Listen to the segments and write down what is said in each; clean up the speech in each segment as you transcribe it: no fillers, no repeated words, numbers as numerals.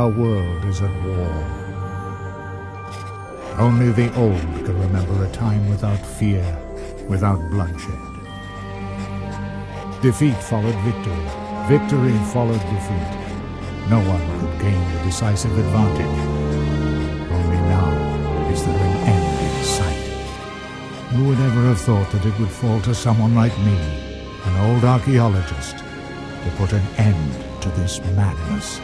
our world is at war. Only the old can remember a time without fear, without bloodshed. Defeat followed victory. Victory followed defeat. No one could gain the decisive advantage. Only now is there an end in sight. Who would ever have thought that it would fall to someone like me, an old archaeologist, to put an end to this madness?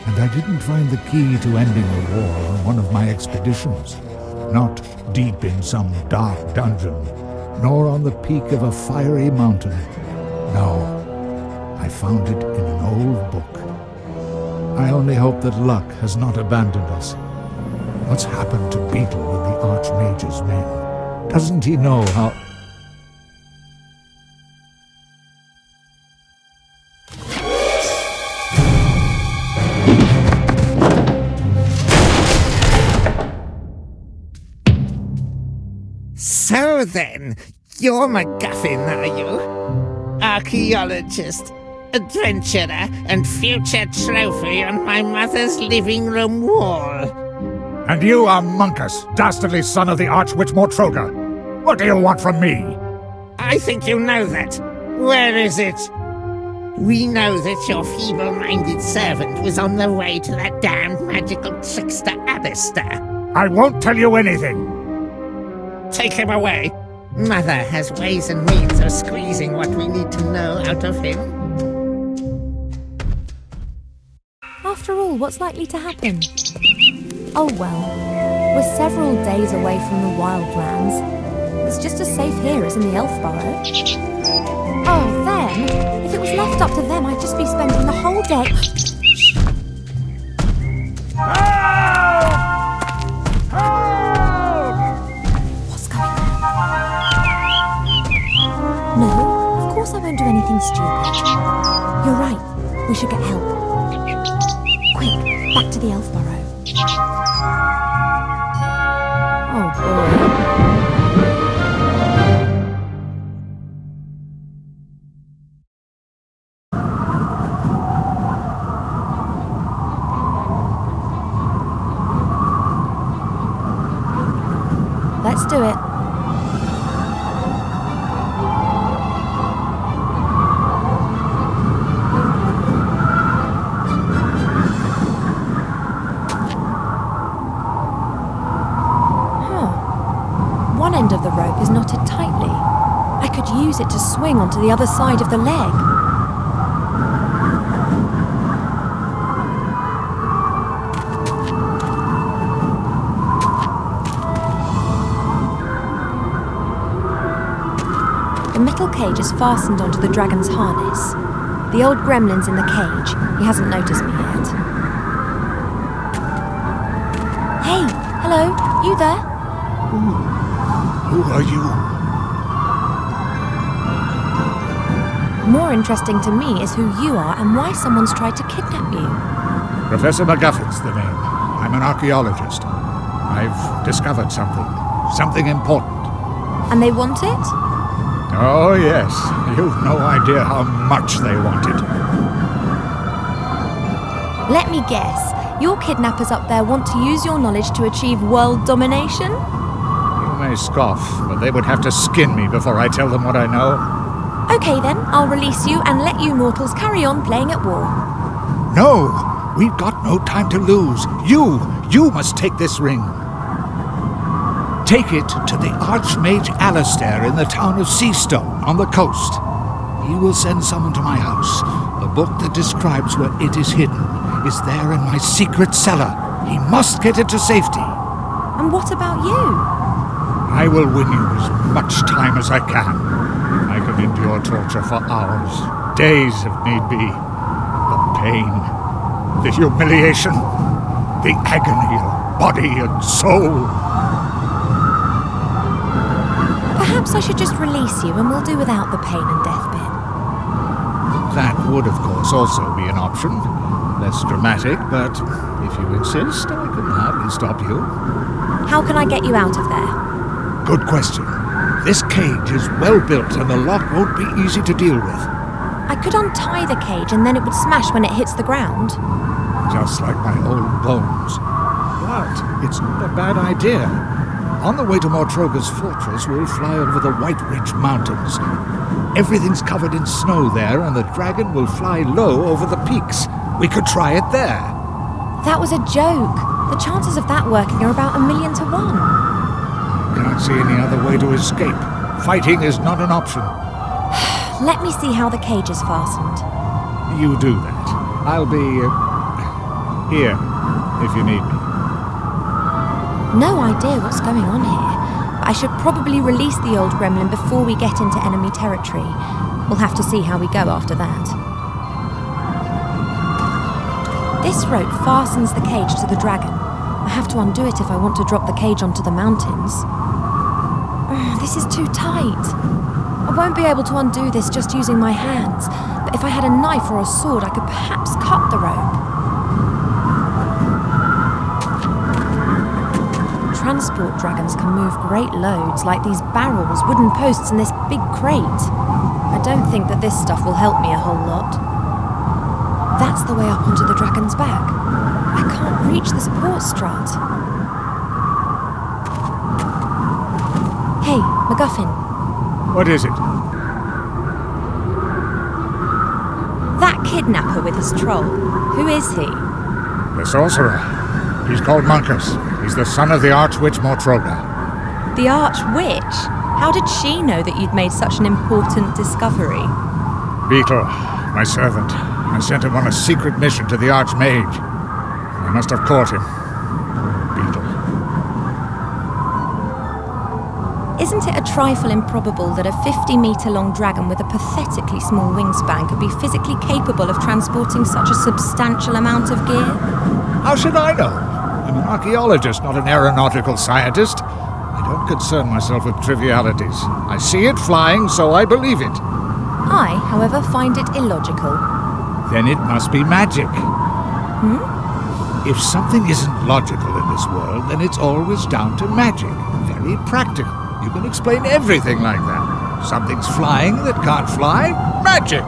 And I didn't find the key to ending the war on one of my expeditions. Not deep in some dark dungeon, nor on the peak of a fiery mountain. No, I found it in an old book. I only hope that luck has not abandoned us. What's happened to Beetle and the Archmage's men? Doesn't he know how... So then, you're MacGuffin, are you? Archaeologist, adventurer, and future trophy on my mother's living room wall. And you are Monkus, dastardly son of the Archwitch Mortroga. What do you want from me? I think you know that. Where is it? We know that your feeble-minded servant was on the way to that damned magical trickster Alistair. I won't tell you anything. Take him away. Mother has ways and means of squeezing what we need to know out of him. After all, what's likely to happen? Oh well, we're several days away from the wildlands. It's just as safe here as in the elf burrow. Oh, them? If it was left up to them, I'd just be spending the whole day... What's going on? No, of course I won't do anything stupid. You're right, we should get help. Quick, back to the elf burrow. Oh boy. Let's do it. One end of the rope is knotted tightly. I could use it to swing onto the other side of the leg. The metal cage is fastened onto the dragon's harness. The old gremlin's in the cage. He hasn't noticed me yet. Hey, hello, you there? Who are you? More interesting to me is who you are and why someone's tried to kidnap you. Professor MacGuffin's the name. I'm an archaeologist. I've discovered something important. And they want it? Oh, yes. You've no idea how much they want it. Let me guess. Your kidnappers up there want to use your knowledge to achieve world domination? You may scoff, but they would have to skin me before I tell them what I know. Okay then, I'll release you and let you mortals carry on playing at war. No! We've got no time to lose. You must take this ring. Take it to the Archmage Alistair in the town of Seastone on the coast. He will send someone to my house. The book that describes where it is hidden is there in my secret cellar. He must get it to safety. And what about you? I will win you as much time as I can. I can endure torture for hours, days if need be. The pain, the humiliation, the agony of body and soul. Perhaps I should just release you and we'll do without the pain and death bit. That would, of course, also be an option. Less dramatic, but if you insist, I can hardly stop you. How can I get you out of there? Good question. This cage is well built and the lock won't be easy to deal with. I could untie the cage and then it would smash when it hits the ground. just like my old bones. But it's not a bad idea. On the way to Mortroga's fortress, we'll fly over the White Ridge Mountains. Everything's covered in snow there, and the dragon will fly low over the peaks. We could try it there. That was a joke. The chances of that working are about 1,000,000 to 1. Can't see any other way to escape. Fighting is not an option. Let me see how the cage is fastened. You do that. I'll be here if you need me. No idea what's going on here, but I should probably release the old gremlin before we get into enemy territory. We'll have to see how we go after that. This rope fastens the cage to the dragon. I have to undo it if I want to drop the cage onto the mountains. This is too tight. I won't be able to undo this just using my hands, but if I had a knife or a sword, I could perhaps cut the rope. Transport dragons can move great loads, like these barrels, wooden posts, and this big crate. I don't think that this stuff will help me a whole lot. That's the way up onto the dragon's back. I can't reach the support strut. Hey, MacGuffin. What is it? That kidnapper with his troll, who is he? The sorcerer. He's called Monkus. He's the son of the Archwitch Mortroga. The Archwitch? How did she know that you'd made such an important discovery? Beetle, my servant. I sent him on a secret mission to the Archmage. I must have caught him. Beetle. Isn't it a trifle improbable that a 50-metre-long dragon with a pathetically small wingspan could be physically capable of transporting such a substantial amount of gear? How should I know? I'm an archaeologist, not an aeronautical scientist. I don't concern myself with trivialities. I see it flying, so I believe it. I, however, find it illogical. Then it must be magic. If something isn't logical in this world, then it's always down to magic. Very practical. You can explain everything like that. Something's flying that can't fly? Magic!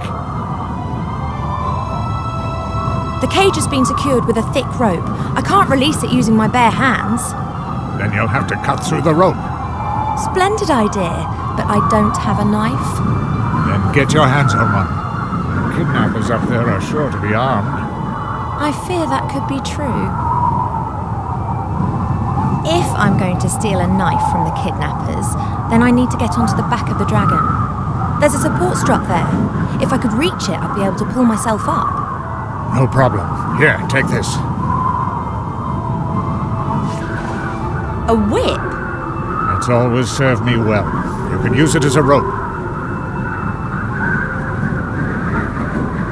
The cage has been secured with a thick rope. I can't release it using my bare hands. Then you'll have to cut through the rope. Splendid idea, but I don't have a knife. Then get your hands on one. The kidnappers up there are sure to be armed. I fear that could be true. If I'm going to steal a knife from the kidnappers, then I need to get onto the back of the dragon. There's a support strut there. If I could reach it, I'd be able to pull myself up. No problem. Here, take this. A whip? It's always served me well. You can use it as a rope.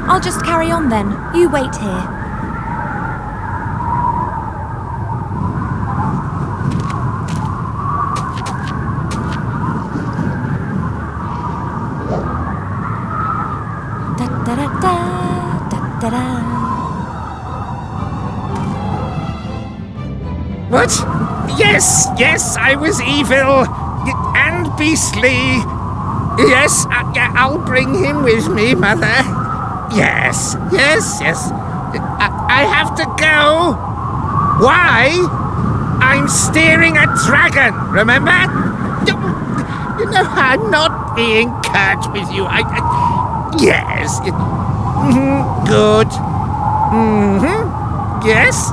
I'll just carry on then. You wait here. Da-da-da-da, da-da-da. What? Yes, I was evil and beastly. Yes, I'll bring him with me, Mother. Yes. I have to go. Why? I'm steering a dragon, remember? You know, I'm not being curt with you. Yes. Good. Yes.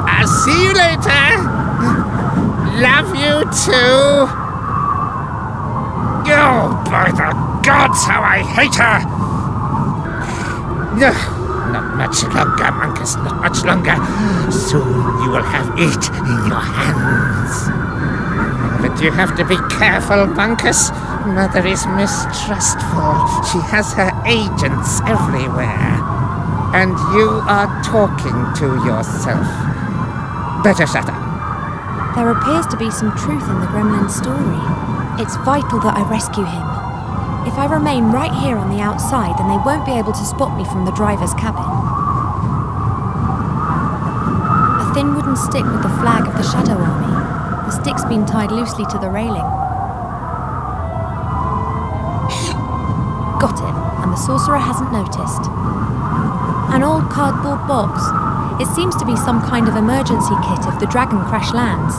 I'll see you later. Love you too. Oh, by the gods, how I hate her! No, not much longer, Monkus, not much longer. Soon you will have it in your hands. But you have to be careful, Monkus. Mother is mistrustful. She has her agents everywhere. And you are talking to yourself. Better shut up. There appears to be some truth in the gremlin's story. It's vital that I rescue him. If I remain right here on the outside, then they won't be able to spot me from the driver's cabin. A thin wooden stick with the flag of the Shadow Army. The stick's been tied loosely to the railing. Got it, and the sorcerer hasn't noticed. An old cardboard box. It seems to be some kind of emergency kit if the dragon crash lands.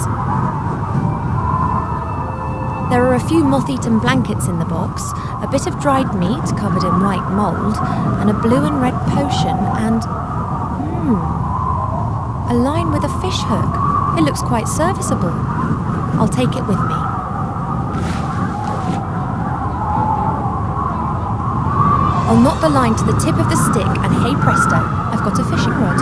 There are a few moth-eaten blankets in the box, a bit of dried meat covered in white mould, and a blue and red potion, and... a line with a fish hook. It looks quite serviceable. I'll take it with me. I'll knot the line to the tip of the stick, and hey presto, I've got a fishing rod.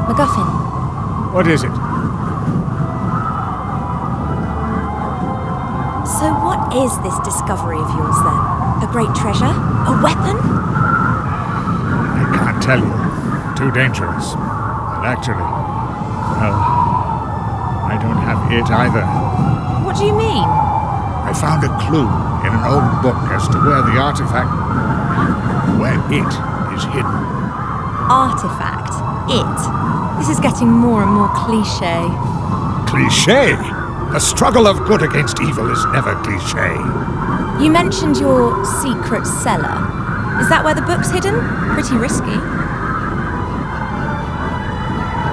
MacGuffin. What is it? So what is this discovery of yours then? A great treasure? A weapon? I can't tell you. Too dangerous. And actually, well, I don't have it either. What do you mean? I found a clue in an old book as to where the artifact... where it is hidden. Artifact? It? This is getting more and more cliché. Cliché? The struggle of good against evil is never cliché. You mentioned your secret cellar. Is that where the book's hidden? Pretty risky.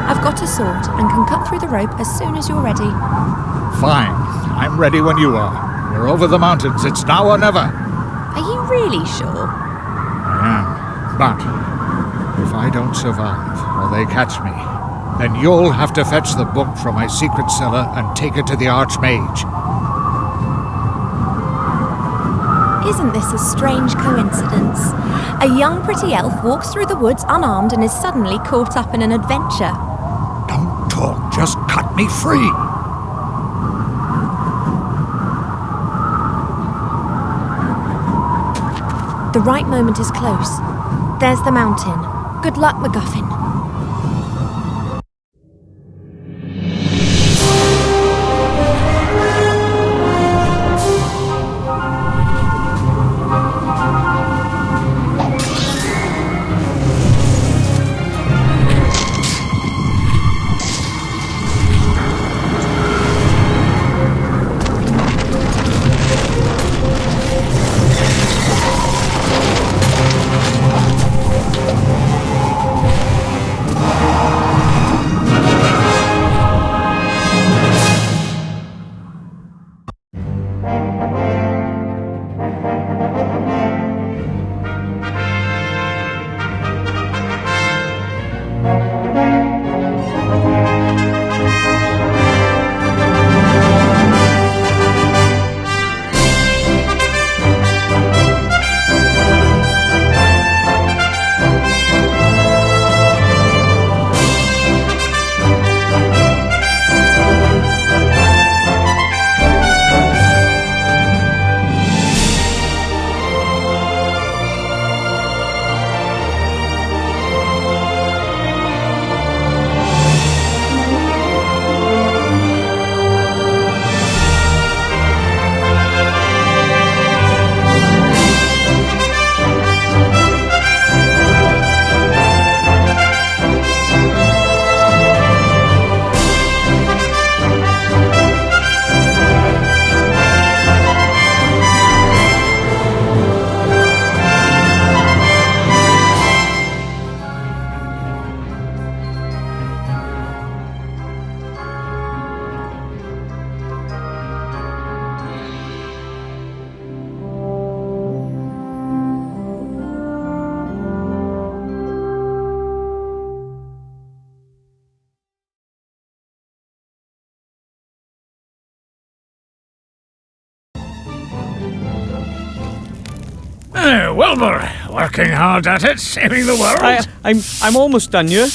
I've got a sword and can cut through the rope as soon as you're ready. Fine. I'm ready when you are. We're over the mountains. It's now or never. Are you really sure? I am. But if I don't survive, or they catch me, then you'll have to fetch the book from my secret cellar and take it to the Archmage. Isn't this a strange coincidence? A young pretty elf walks through the woods unarmed and is suddenly caught up in an adventure. Don't talk, just cut me free. The right moment is close. There's the mountain. Good luck, MacGuffin. Wilbur, working hard at it, saving the world. I'm almost done, you.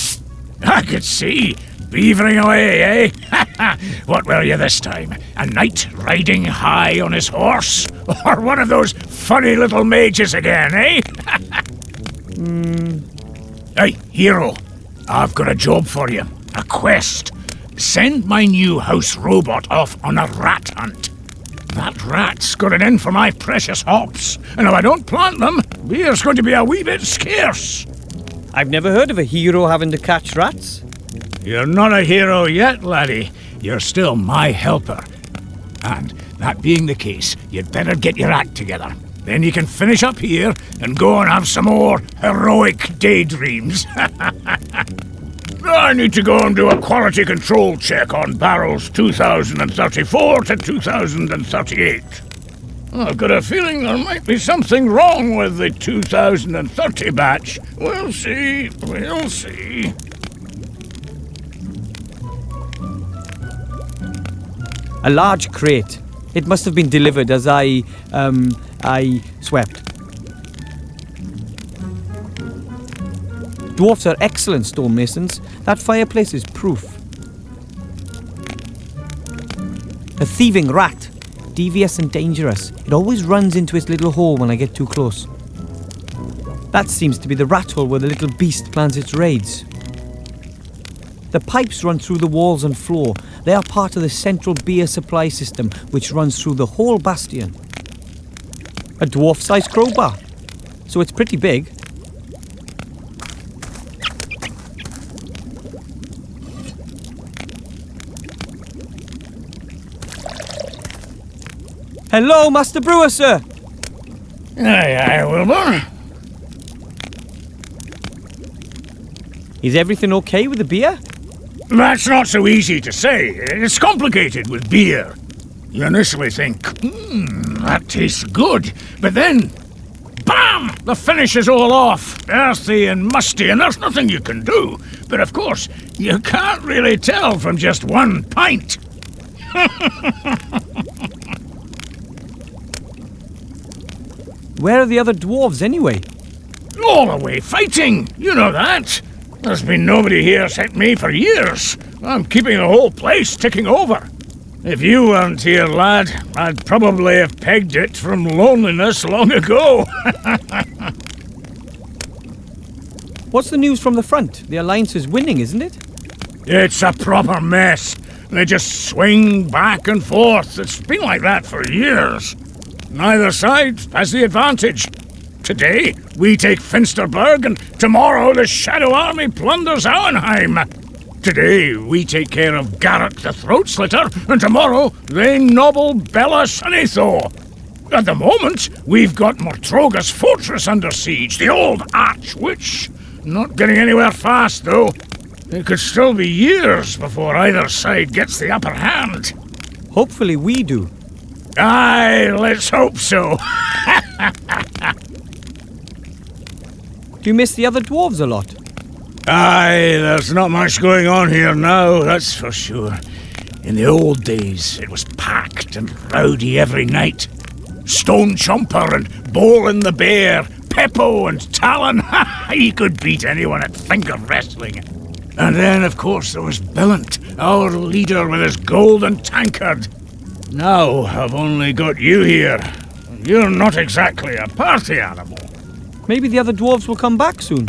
I could see. Beavering away, eh? What were you this time? A knight riding high on his horse? Or one of those funny little mages again, eh? Hey, hero. I've got a job for you. A quest. Send my new house robot off on a rat hunt. That rat's got it in for my precious hops, and if I don't plant them, beer's going to be a wee bit scarce. I've never heard of a hero having to catch rats. You're not a hero yet, laddie. You're still my helper. And that being the case, you'd better get your act together. Then you can finish up here and go and have some more heroic daydreams. I need to go and do a quality control check on barrels 2034 to 2038. I've got a feeling there might be something wrong with the 2030 batch. We'll see, we'll see. A large crate. It must have been delivered as I swept. Dwarfs are excellent stonemasons. That fireplace is proof. A thieving rat. Devious and dangerous. It always runs into its little hole when I get too close. That seems to be the rat hole where the little beast plans its raids. The pipes run through the walls and floor. They are part of the central beer supply system, which runs through the whole bastion. A dwarf-sized crowbar. So it's pretty big. Hello, Master Brewer, sir. Aye, Wilbur. Is everything okay with the beer? That's not so easy to say. It's complicated with beer. You initially think, that tastes good. But then, bam! The finish is all off. Earthy and musty, and there's nothing you can do. But of course, you can't really tell from just one pint. Where are the other dwarves anyway? All away fighting. You know that. There's been nobody here except me for years. I'm keeping the whole place ticking over. If you weren't here, lad, I'd probably have pegged it from loneliness long ago. What's the news from the front? The Alliance is winning, isn't it? It's a proper mess. They just swing back and forth. It's been like that for years. Neither side has the advantage. Today, we take Finsterberg, and tomorrow the Shadow Army plunders Auenheim. Today, we take care of Garrett the Throat Slitter, and tomorrow they nobble Bella Sunnithaw. At the moment, we've got Mortroga's fortress under siege, the old Arch-Witch. Not getting anywhere fast, though. It could still be years before either side gets the upper hand. Hopefully we do. Aye, let's hope so. Do you miss the other dwarves a lot? Aye, there's not much going on here now, that's for sure. In the old days, it was packed and rowdy every night. Stone Chomper and Bolin the Bear, Peppo and Talon, he could beat anyone at finger wrestling. And then, of course, there was Billant, our leader with his golden tankard. Now I've only got you here. You're not exactly a party animal. Maybe the other dwarves will come back soon.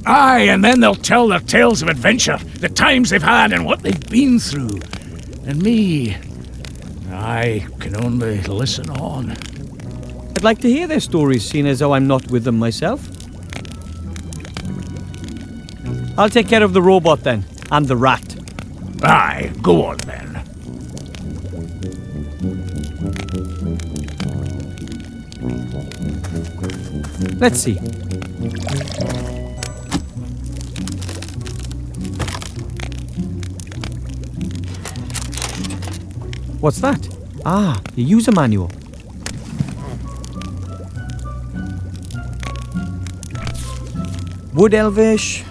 Aye, and then they'll tell their tales of adventure, the times they've had and what they've been through. And me, I can only listen on. I'd like to hear their stories, seeing as though I'm not with them myself. I'll take care of the robot then, and the rat. Aye, go on then. Let's see. What's that? Ah, the user manual. Wood Elvish.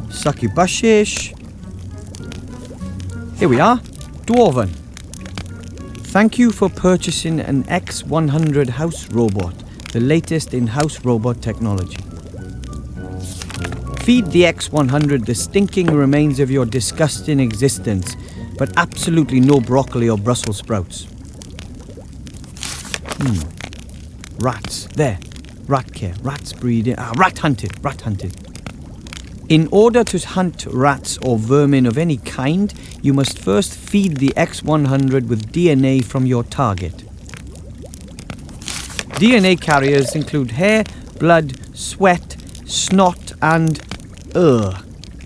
Succubushish. Here we are. Dwarven. Thank you for purchasing an X100 house robot, the latest in house robot technology. Feed the X100 the stinking remains of your disgusting existence, but absolutely no broccoli or Brussels sprouts. Rats. There. Rat care. Rats breeding. Rat hunted. Rat hunted. In order to hunt rats or vermin of any kind, you must first feed the X100 with DNA from your target. DNA carriers include hair, blood, sweat, snot, and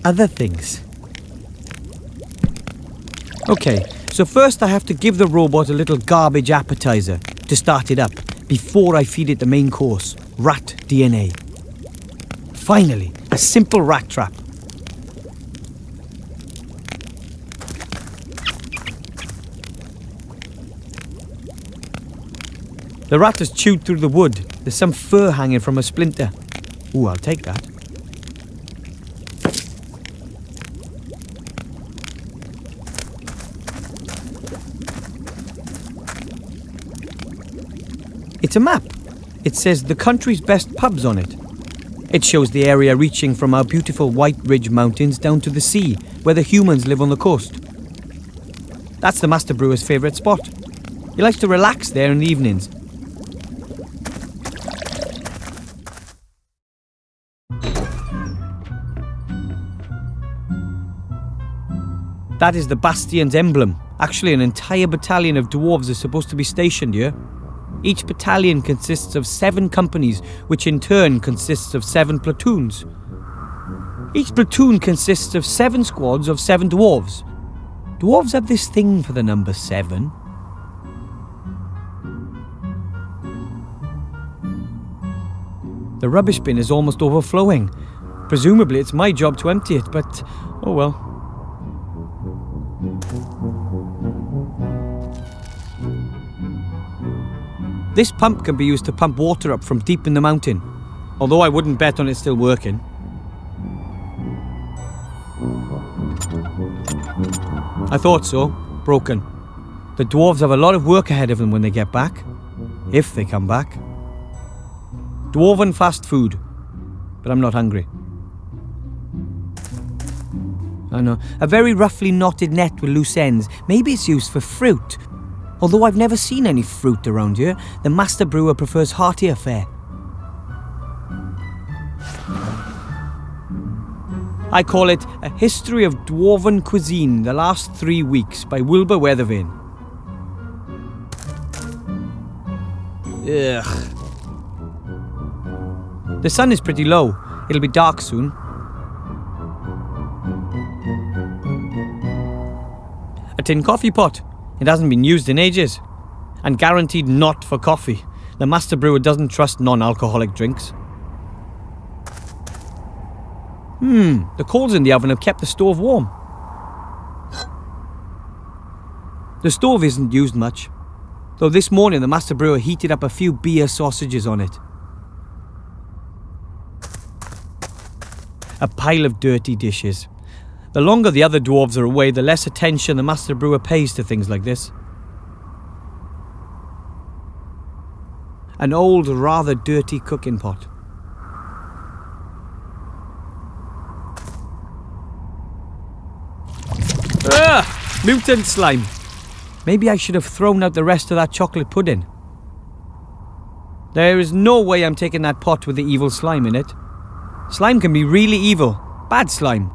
other things. Okay, so first I have to give the robot a little garbage appetizer to start it up before I feed it the main course, rat DNA. Finally, a simple rat trap. The rat has chewed through the wood. There's some fur hanging from a splinter. Ooh, I'll take that. It's a map. It says the country's best pubs on it. It shows the area reaching from our beautiful White Ridge Mountains down to the sea, where the humans live on the coast. That's the Master Brewer's favourite spot. He likes to relax there in the evenings. That is the Bastion's emblem. Actually, an entire battalion of dwarves is supposed to be stationed here. Each battalion consists of 7 companies, which in turn consists of 7 platoons. Each platoon consists of 7 squads of 7 dwarves. Dwarves have this thing for the number 7. The rubbish bin is almost overflowing. Presumably it's my job to empty it, but oh well. This pump can be used to pump water up from deep in the mountain, although I wouldn't bet on it still working. I thought so. Broken. The dwarves have a lot of work ahead of them when they get back. If they come back. Dwarven fast food. But I'm not hungry. I know. A very roughly knotted net with loose ends. Maybe it's used for fruit. Although I've never seen any fruit around here, the Master Brewer prefers heartier fare. I call it A History of Dwarven Cuisine, the Last 3 Weeks by Wilbur Weathervane. Ugh. The sun is pretty low. It'll be dark soon. A tin coffee pot. It hasn't been used in ages. And guaranteed not for coffee. The Master Brewer doesn't trust non-alcoholic drinks. The coals in the oven have kept the stove warm. The stove isn't used much. Though this morning the Master Brewer heated up a few beer sausages on it. A pile of dirty dishes. The longer the other dwarves are away, the less attention the Master Brewer pays to things like this. An old, rather dirty cooking pot. Ugh! Mutant slime. Maybe I should have thrown out the rest of that chocolate pudding. There is no way I'm taking that pot with the evil slime in it. Slime can be really evil. Bad slime.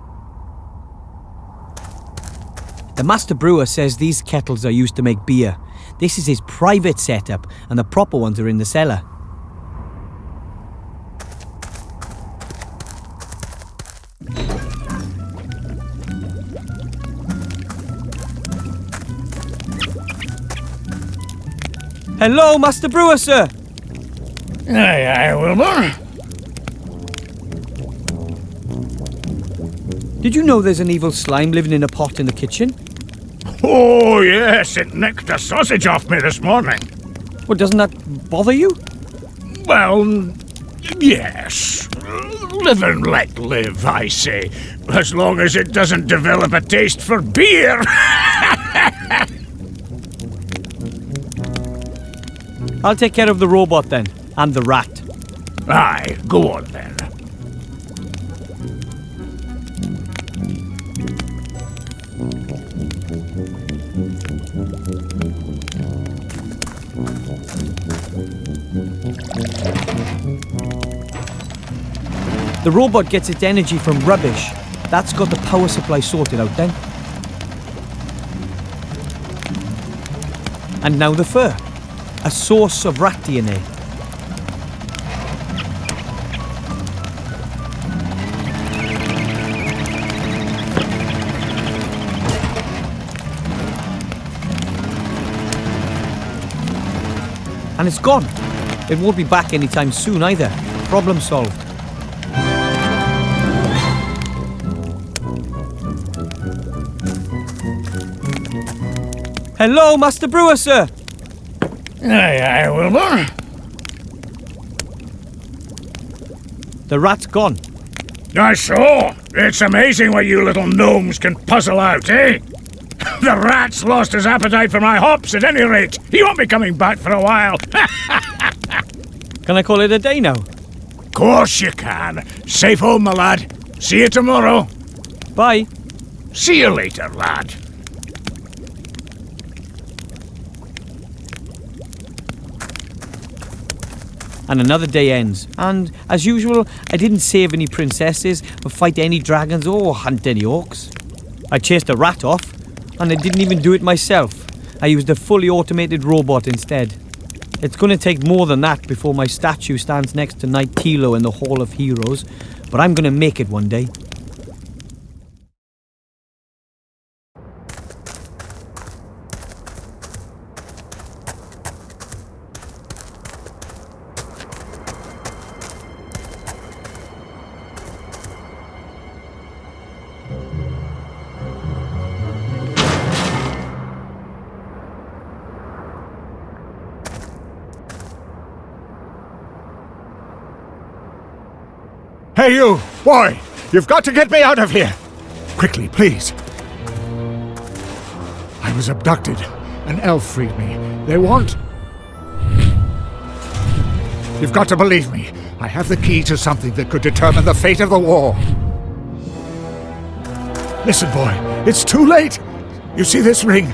The Master Brewer says these kettles are used to make beer. This is his private setup, and the proper ones are in the cellar. Hello, Master Brewer, sir! Aye, aye, Wilbur. Did you know there's an evil slime living in a pot in the kitchen? Oh, yes, it nicked a sausage off me this morning. Well, doesn't that bother you? Well, yes. Live and let live, I say. As long as it doesn't develop a taste for beer. I'll take care of the robot then, and the rat. Aye, go on then. The robot gets its energy from rubbish. That's got the power supply sorted out then. And now the fur. A source of rat DNA. And it's gone. It won't be back anytime soon either. Problem solved. Hello, Master Brewer, sir. Aye, Wilbur. The rat's gone. I saw. It's amazing what you little gnomes can puzzle out, eh? The rat's lost his appetite for my hops at any rate. He won't be coming back for a while. Can I call it a day now? Course you can. Safe home, my lad. See you tomorrow. Bye. See you later, lad. And another day ends. And, as usual, I didn't save any princesses, or fight any dragons, or hunt any orcs. I chased a rat off, and I didn't even do it myself. I used a fully automated robot instead. It's going to take more than that before my statue stands next to Knight Tilo in the Hall of Heroes, but I'm going to make it one day. Hey, you! Boy! You've got to get me out of here! Quickly, please. I was abducted. An elf freed me. They want... You've got to believe me. I have the key to something that could determine the fate of the war. Listen, boy. It's too late! You see this ring?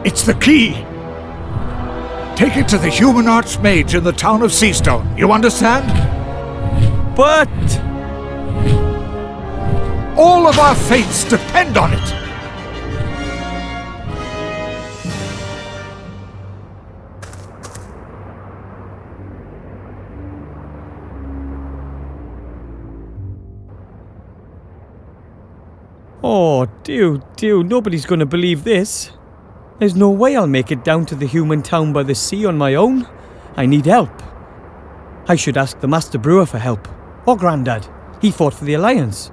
It's the key! Take it to the human archmage in the town of Seastone. You understand? But... all of our fates depend on it! oh, dear, nobody's going to believe this. There's no way I'll make it down to the human town by the sea on my own. I need help. I should ask the Master Brewer for help. Or Grandad. He fought for the Alliance.